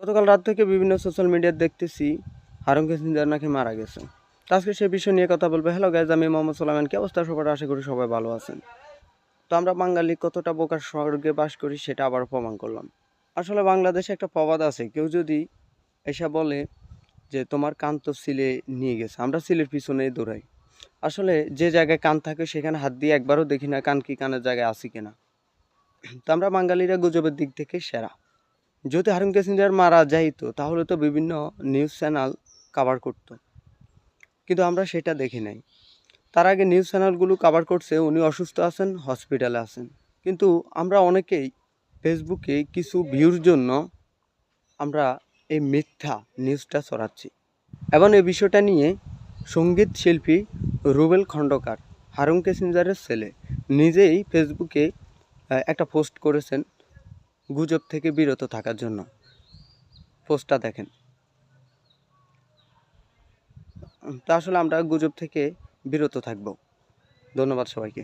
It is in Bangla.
গতকাল রাত থেকে বিভিন্ন সোশ্যাল মিডিয়ায় দেখতেছি হারুন ক্যাসিঞ্জার নাকি মারা গেছে। তো আজকে সেই বিষয় নিয়ে কথা বলবো। হ্যালো গাইজ, আমি মোহাম্মদ সোলাইমান। কি অবস্থা সবার? আশা করি সবাই ভালো আছেন। তো আমরা বাঙালি কতটা বোকার স্বর্গে বাস করি সেটা আবার প্রমাণ করলাম। আসলে বাংলাদেশে একটা প্রবাদ আছে, কেউ যদি এসে বলে যে তোমার কান তো সিলে নিয়ে গেছে, আমরা সিলের পিছনেই দৌড়াই। আসলে যে জায়গায় কান থাকে সেখানে হাত দিয়ে একবারও দেখি না কান কি কানের জায়গায় আছে কিনা। তো আমরা বাঙালিরা গুজবের দিক থেকে সেরা। যদি হারুন ক্যাসিঞ্জার মারা যাইতো তাহলে তো বিভিন্ন নিউজ চ্যানেল কভার করতো, কিন্তু আমরা সেটা দেখি নাই। তার আগে নিউজ চ্যানেলগুলো কভার করছে উনি অসুস্থ আছেন, হসপিটালে আছেন। কিন্তু আমরা অনেকেই ফেসবুকে কিছু ভিউর জন্য আমরা এই মিথ্যা নিউজটা ছড়াচ্ছি। এবং এই বিষয়টা নিয়ে সঙ্গীত শিল্পী রুবেল খন্দকার, হারুন ক্যাসিঞ্জারের ছেলে, নিজেই ফেসবুকে একটা পোস্ট করেছেন গুজব থেকে বিরত থাকার জন্য। পোস্টটা দেখেন। তা আসলে আমরা গুজব থেকে বিরত থাকব। ধন্যবাদ সবাইকে।